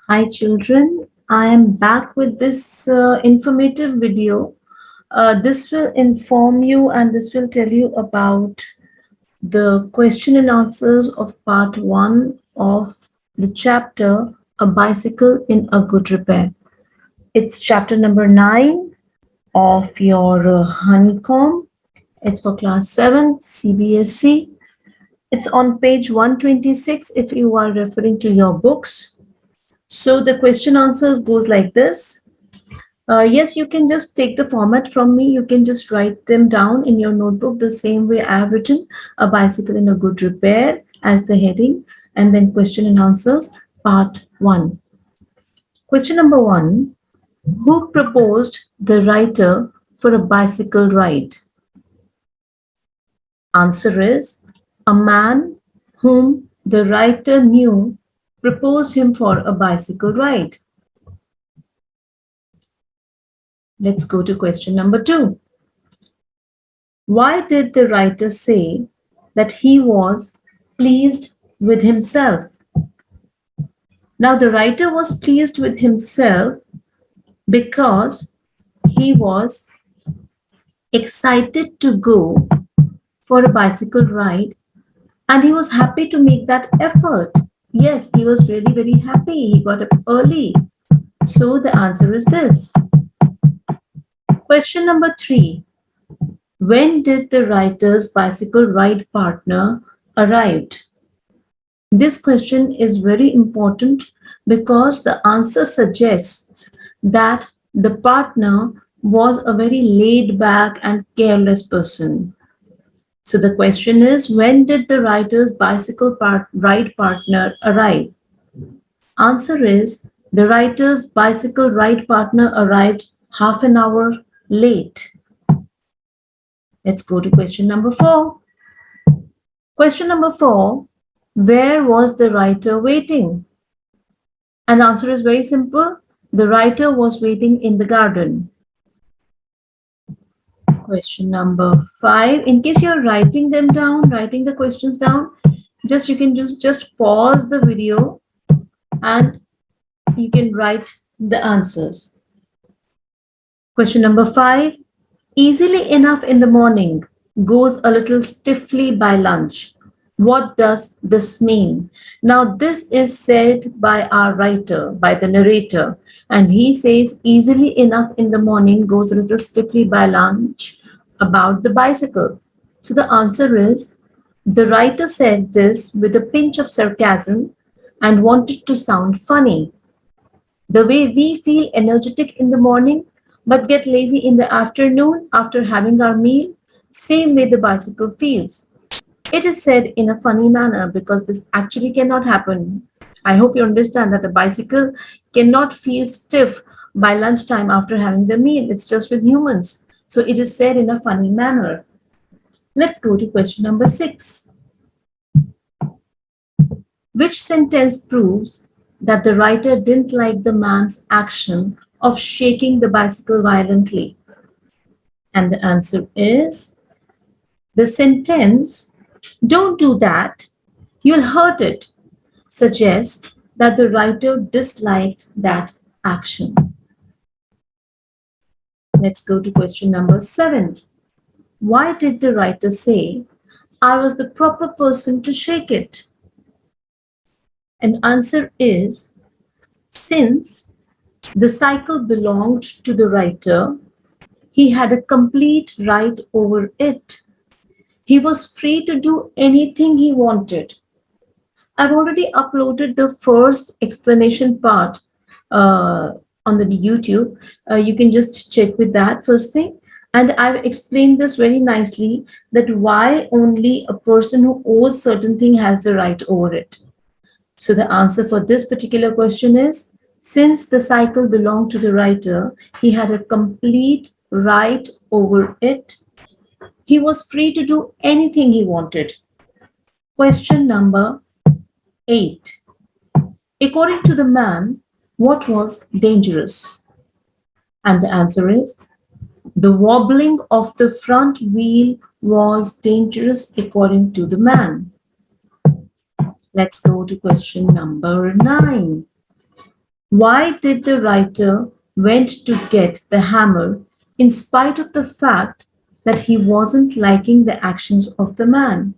Hi children, I am back with this informative video. This will inform you and this will tell you about the question and answers of part 1 of the chapter A Bicycle in a Good Repair. It's chapter number 9 of your honeycomb. It's for class 7 CBSE. It's on page 126 if you are referring to your books. So the question answers goes like this. Yes, you can just take the format from me. You can just write them down in your notebook the same way I have written A Bicycle in a Good Repair as the heading, and then question and answers part 1. Question number 1. Who proposed the writer for a bicycle ride? Answer is a man whom the writer knew proposed him for a bicycle ride. Let's go to question number 2. Why did the writer say that he was pleased with himself? Now, the writer was pleased with himself because he was excited to go for a bicycle ride and he was happy to make that effort. Yes, he was really very happy. He got up early. So the answer is this. Question number 3. When did the writer's bicycle ride partner arrive? This question is very important because the answer suggests that the partner was a very laid back and careless person. So the question is, when did the writer's bicycle ride partner arrive? Answer is, the writer's bicycle ride partner arrived half an hour late. Let's go to question number 4. Question number 4. Where was the writer waiting? And the answer is very simple. The writer was waiting in the garden. Question number 5. In case you're writing them down, writing the questions down, you can just pause the video and you can write the answers. Question number 5. Easily enough in the morning, goes a little stiffly by lunch. What does this mean? Now, this is said by our writer, by the narrator, and he says easily enough in the morning, goes a little stiffly by lunch about the bicycle. So the answer is, the writer said this with a pinch of sarcasm and wanted to sound funny. The way we feel energetic in the morning but get lazy in the afternoon after having our meal, same way the bicycle feels. It is said in a funny manner because this actually cannot happen. I hope you understand that a bicycle cannot feel stiff by lunchtime after having the meal. It's just with humans. So it is said in a funny manner. Let's go to question number 6. Which sentence proves that the writer didn't like the man's action of shaking the bicycle violently? And the answer is the sentence, "Don't do that, you'll hurt it," suggests that the writer disliked that action. Let's go to question number 7. Why did the writer say, "I was the proper person to shake it"? And answer is, since the cycle belonged to the writer, he had a complete right over it. He was free to do anything he wanted. I've already uploaded the first explanation part on the YouTube. You can just check with that first thing. And I've explained this very nicely, that why only a person who owes certain thing has the right over it. So the answer for this particular question is, since the cycle belonged to the writer, he had a complete right over it. He was free to do anything he wanted. Question number 8. According to the man, what was dangerous? And the answer is, the wobbling of the front wheel was dangerous according to the man. Let's go to question number 9. Why did the writer went to get the hammer in spite of the fact that he wasn't liking the actions of the man?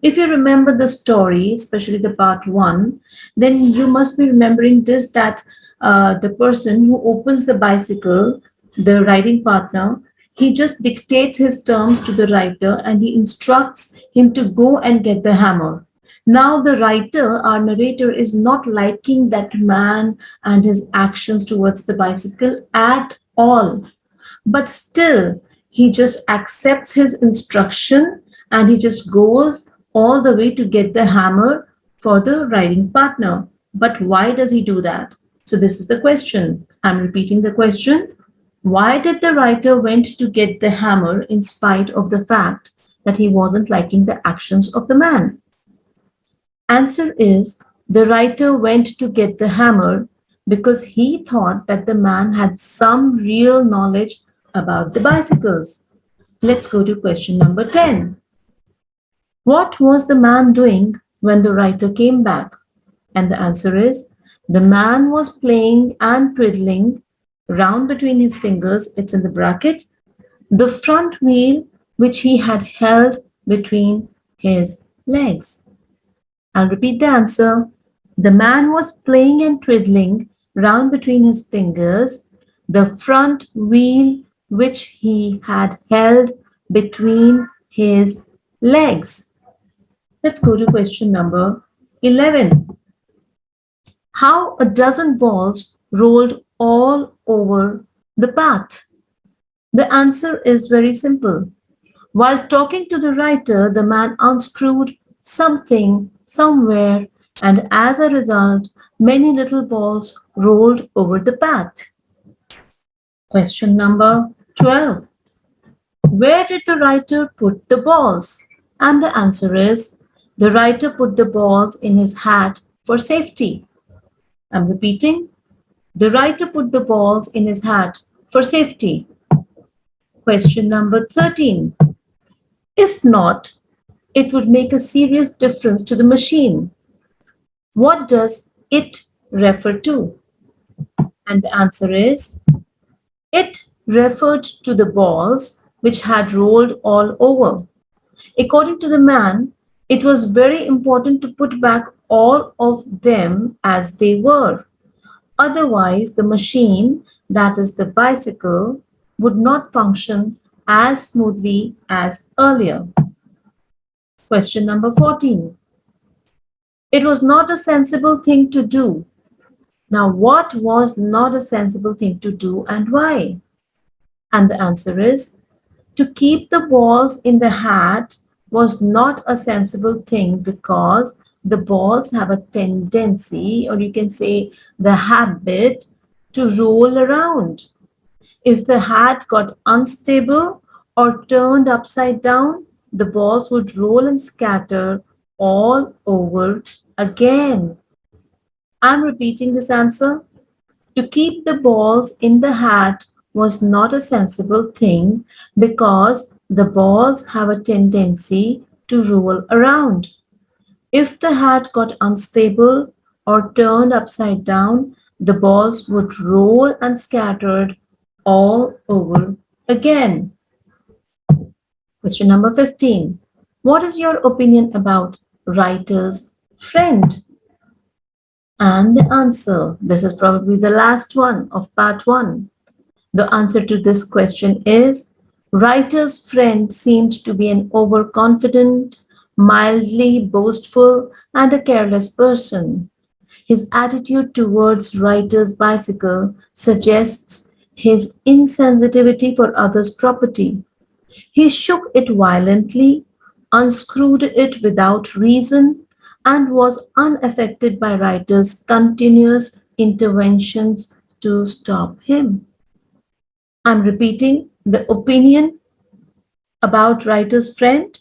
If you remember the story, especially the part one, then you must be remembering this that the person who opens the bicycle, the riding partner, he just dictates his terms to the writer and he instructs him to go and get the hammer. Now, the writer, our narrator, is not liking that man and his actions towards the bicycle at all. But still, he just accepts his instruction and he just goes all the way to get the hammer for the riding partner. But why does he do that? So this is the question. I'm repeating the question. Why did the writer went to get the hammer in spite of the fact that he wasn't liking the actions of the man? Answer is the writer went to get the hammer because he thought that the man had some real knowledge about the bicycles. Let's go to question number 10. What was the man doing when the writer came back? And the answer is the man was playing and twiddling round between his fingers, it's in the bracket, the front wheel which he had held between his legs. I'll repeat the answer. The man was playing and twiddling round between his fingers the front wheel which he had held between his legs. Let's go to question number 11. How a dozen balls rolled all over the path? The answer is very simple. While talking to the writer, the man unscrewed something somewhere, and as a result, many little balls rolled over the path. Question number 12. Where did the writer put the balls? And the answer is the writer put the balls in his hat for safety. I'm repeating. The writer put the balls in his hat for safety. Question number 13. If not, it would make a serious difference to the machine. What does it refer to? And the answer is, it referred to the balls which had rolled all over. According to the man, it was very important to put back all of them as they were. Otherwise, the machine, that is the bicycle, would not function as smoothly as earlier. Question number 14. It was not a sensible thing to do. Now, what was not a sensible thing to do and why? And the answer is, to keep the balls in the hat was not a sensible thing because the balls have a tendency, or you can say the habit, to roll around. If the hat got unstable or turned upside down, the balls would roll and scatter all over again. I'm repeating this answer. To keep the balls in the hat was not a sensible thing because the balls have a tendency to roll around. If the hat got unstable or turned upside down, the balls would roll and scattered all over again. Question number 15. What is your opinion about writer's friend? And the answer, this is probably the last one of part 1. The answer to this question is, writer's friend seemed to be an overconfident, mildly boastful, and a careless person. His attitude towards writer's bicycle suggests his insensitivity for others' property. He shook it violently, unscrewed it without reason, and was unaffected by writer's continuous interventions to stop him. I'm repeating the opinion about writer's friend.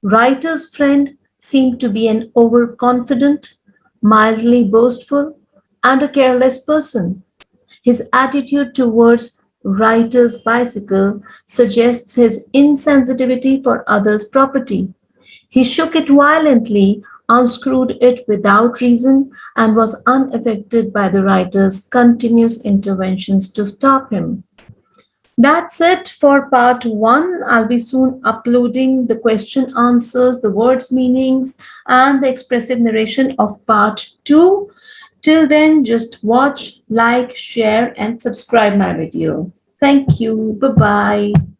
Writer's friend seemed to be an overconfident, mildly boastful, and a careless person. His attitude towards writer's bicycle suggests his insensitivity for others' property. He shook it violently, unscrewed it without reason, and was unaffected by the writer's continuous interventions to stop him. That's it for part one. I'll be soon uploading the question answers, the words meanings, and the expressive narration of part two. Till then, just watch, like, share, and subscribe my video. Thank you. Bye bye.